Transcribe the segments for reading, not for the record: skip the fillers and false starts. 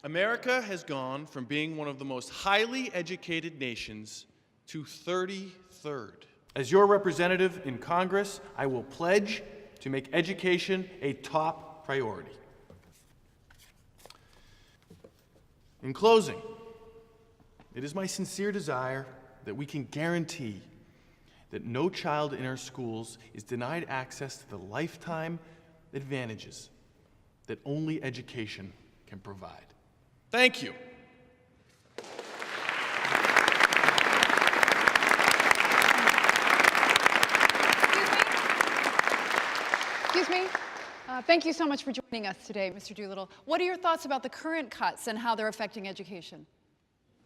America has gone from being one of the most highly educated nations to 33rd. As your representative in Congress, I will pledge to make education a top priority. In closing, it is my sincere desire that we can guarantee that no child in our schools is denied access to the lifetime advantages that only education can provide. Thank you. Excuse me. Thank you so much for joining us today, Mr. Doolittle. What are your thoughts about the current cuts and how they're affecting education?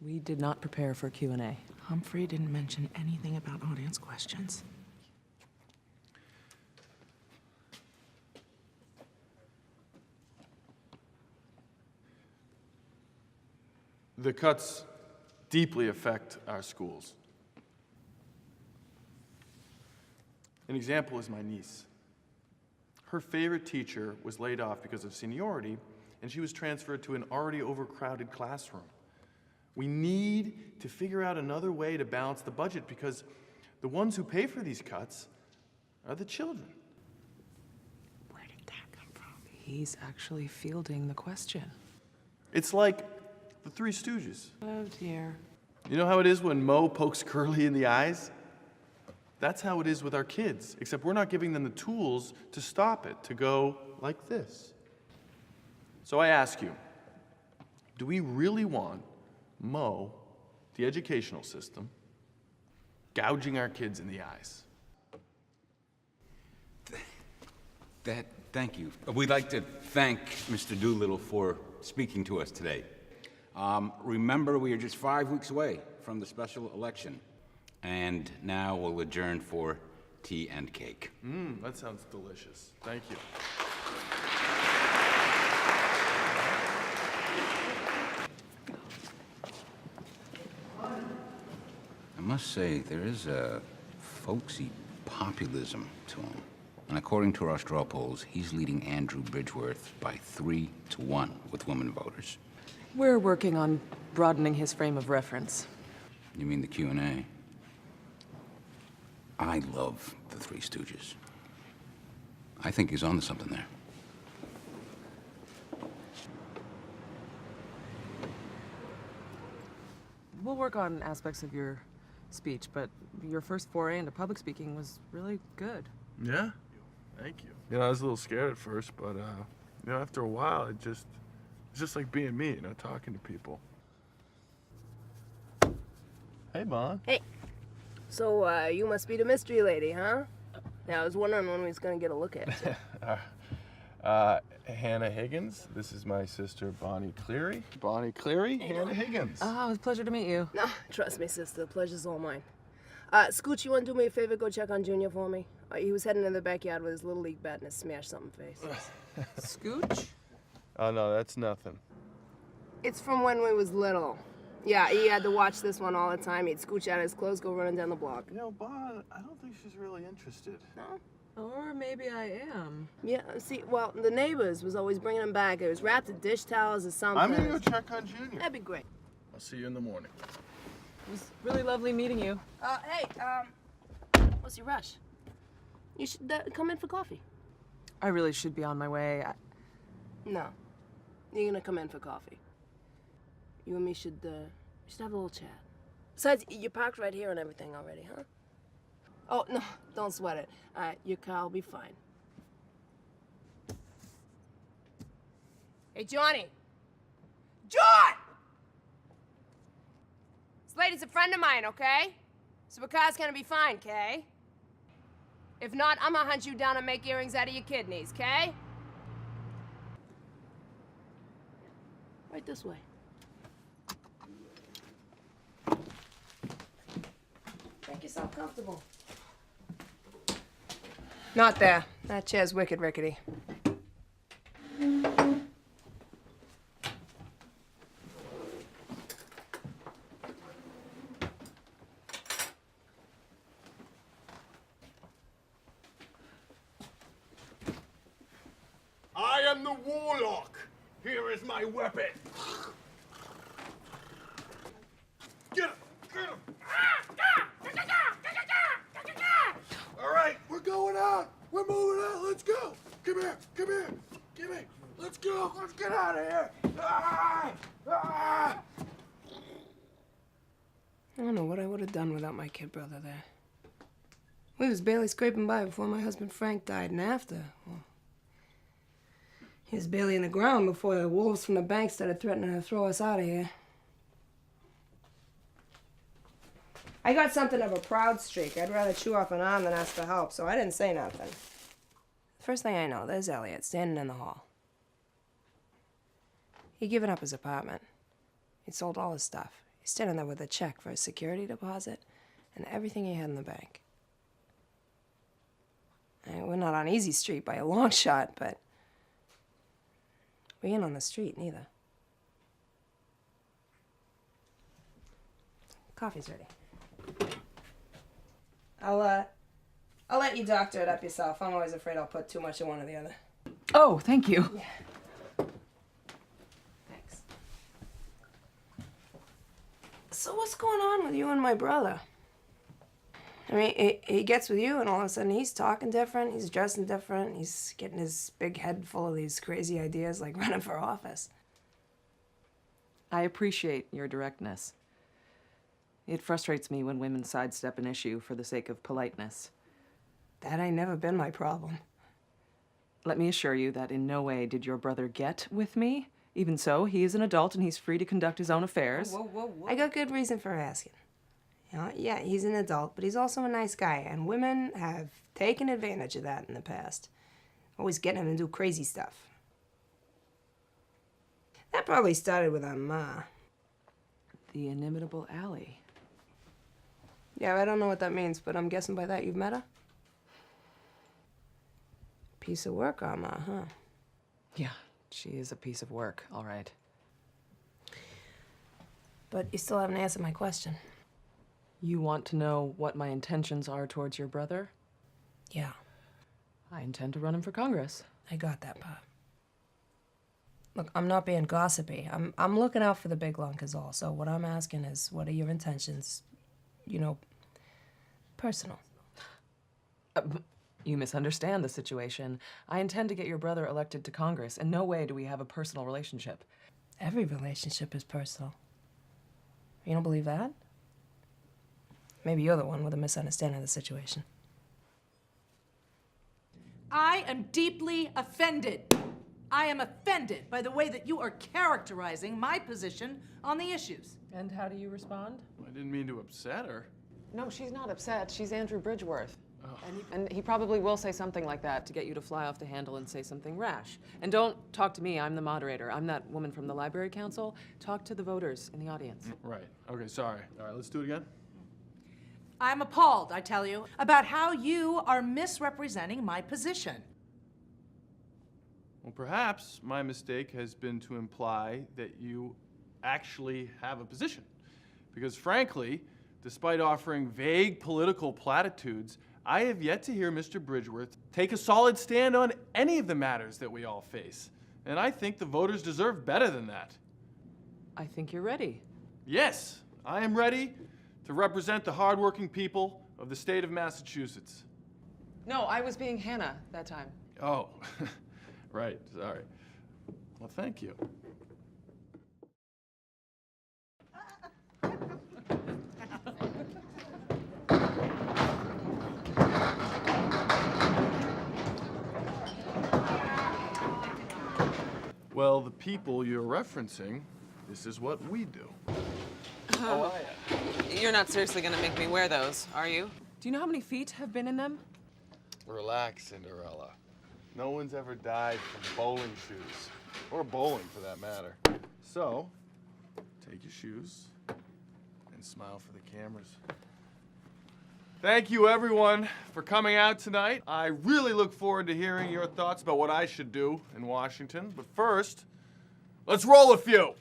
We did not prepare for Q&A. Humphrey didn't mention anything about audience questions. The cuts deeply affect our schools. An example is my niece. Her favorite teacher was laid off because of seniority, and she was transferred to an already overcrowded classroom. We need to figure out another way to balance the budget because the ones who pay for these cuts are the children. Where did that come from? He's actually fielding the question. It's like the Three Stooges. Oh, dear. You know how it is when Moe pokes Curly in the eyes? That's how it is with our kids, except we're not giving them the tools to stop it, to go like this. So I ask you, do we really want Moe, the educational system, gouging our kids in the eyes? Thank you. We'd like to thank Mr. Doolittle for speaking to us today. Remember, we are just 5 weeks away from the special election. And now we'll adjourn for tea and cake. That sounds delicious. Thank you. I must say, there is a folksy populism to him. And according to our straw polls, he's leading Andrew Bridgeworth by 3-1 with women voters. We're working on broadening his frame of reference. You mean the Q&A? I love the Three Stooges. I think he's onto something there. We'll work on aspects of your speech, but your first foray into public speaking was really good. Yeah? Thank you. You know, I was a little scared at first, but, after a while, it's just like being me, talking to people. Hey, Bon. Hey. So, you must be the mystery lady, huh? Yeah, I was wondering when we was gonna get a look at you. Hannah Higgins. This is my sister, Bonnie Cleary. Bonnie Cleary, Hannah Higgins. Oh, it was a pleasure to meet you. No, trust me, sister. The pleasure's all mine. Scooch, you wanna do me a favor? Go check on Junior for me. He was heading to the backyard with his little league bat and a smashed something face. Scooch? Oh, no, that's nothing. It's from when we was little. Yeah, he had to watch this one all the time. He'd scooch out his clothes, go running down the block. Bon, I don't think she's really interested. No? Or maybe I am. Yeah, see, well, the neighbors was always bringing him back. It was wrapped in dish towels or something. I'm gonna go check on Junior. That'd be great. I'll see you in the morning. It was really lovely meeting you. Hey, what's your rush? You should come in for coffee. I really should be on my way. No, you're gonna come in for coffee. You and me should have a little chat. Besides, you parked right here and everything already, huh? Oh, no, don't sweat it. Your car will be fine. Hey, Johnny! John! This lady's a friend of mine, okay? So her car's gonna be fine, okay? If not, I'm gonna hunt you down and make earrings out of your kidneys, okay? Right this way. Make yourself comfortable. Not there. That chair's wicked rickety. I am the warlock. Here is my weapon. We're moving out. Let's go. Come here. Come here. Give me. Let's go. Let's get out of here. Ah! Ah! I don't know what I would have done without my kid brother there. We was barely scraping by before my husband Frank died, and after, well, he was barely in the ground before the wolves from the bank started threatening to throw us out of here. I got something of a proud streak. I'd rather chew off an arm than ask for help, so I didn't say nothing. First thing I know, there's Elliot standing in the hall. He'd given up his apartment. He'd sold all his stuff. He's standing there with a check for his security deposit and everything he had in the bank. And we're not on Easy Street by a long shot, but we ain't on the street neither. Coffee's ready. I'll let you doctor it up yourself. I'm always afraid I'll put too much in one or the other. Oh, thank you. Yeah. Thanks. So what's going on with you and my brother? I mean, he gets with you and all of a sudden he's talking different, he's dressing different, he's getting his big head full of these crazy ideas like running for office. I appreciate your directness. It frustrates me when women sidestep an issue for the sake of politeness. That ain't never been my problem. Let me assure you that in no way did your brother get with me. Even so, he is an adult and he's free to conduct his own affairs. Whoa. I got good reason for asking. You know, yeah, he's an adult, but he's also a nice guy, and women have taken advantage of that in the past. Always getting him to do crazy stuff. That probably started with our ma. The inimitable Allie. Yeah, I don't know what that means, but I'm guessing by that you've met her? Piece of work, our ma, huh? Yeah, she is a piece of work, all right. But you still haven't answered my question. You want to know what my intentions are towards your brother? Yeah, I intend to run him for Congress. I got that part. Look, I'm not being gossipy. I'm looking out for the big lunk is all. So what I'm asking is, what are your intentions, you know, personal? You misunderstand the situation. I intend to get your brother elected to Congress. In no way do we have a personal relationship. Every relationship is personal. You don't believe that? Maybe you're the one with a misunderstanding of the situation. I am deeply offended. I am offended by the way that you are characterizing my position on the issues. And how do you respond? I didn't mean to upset her. No, she's not upset. She's Andrew Bridgeworth. And he probably will say something like that to get you to fly off the handle and say something rash. And don't talk to me. I'm the moderator. I'm that woman from the Library Council. Talk to the voters in the audience. Right. Okay, sorry. All right, let's do it again. I'm appalled, I tell you, about how you are misrepresenting my position. Well, perhaps my mistake has been to imply that you actually have a position. Because frankly, despite offering vague political platitudes, I have yet to hear Mr. Bridgeworth take a solid stand on any of the matters that we all face. And I think the voters deserve better than that. I think you're ready. Yes, I am ready to represent the hardworking people of the state of Massachusetts. No, I was being Hannah that time. Oh, right, sorry. Well, thank you. Well, the people you're referencing, this is what we do. You're not seriously gonna make me wear those, are you? Do you know how many feet have been in them? Relax, Cinderella. No one's ever died from bowling shoes, or bowling for that matter. So, take your shoes and smile for the cameras. Thank you, everyone, for coming out tonight. I really look forward to hearing your thoughts about what I should do in Washington. But first, let's roll a few.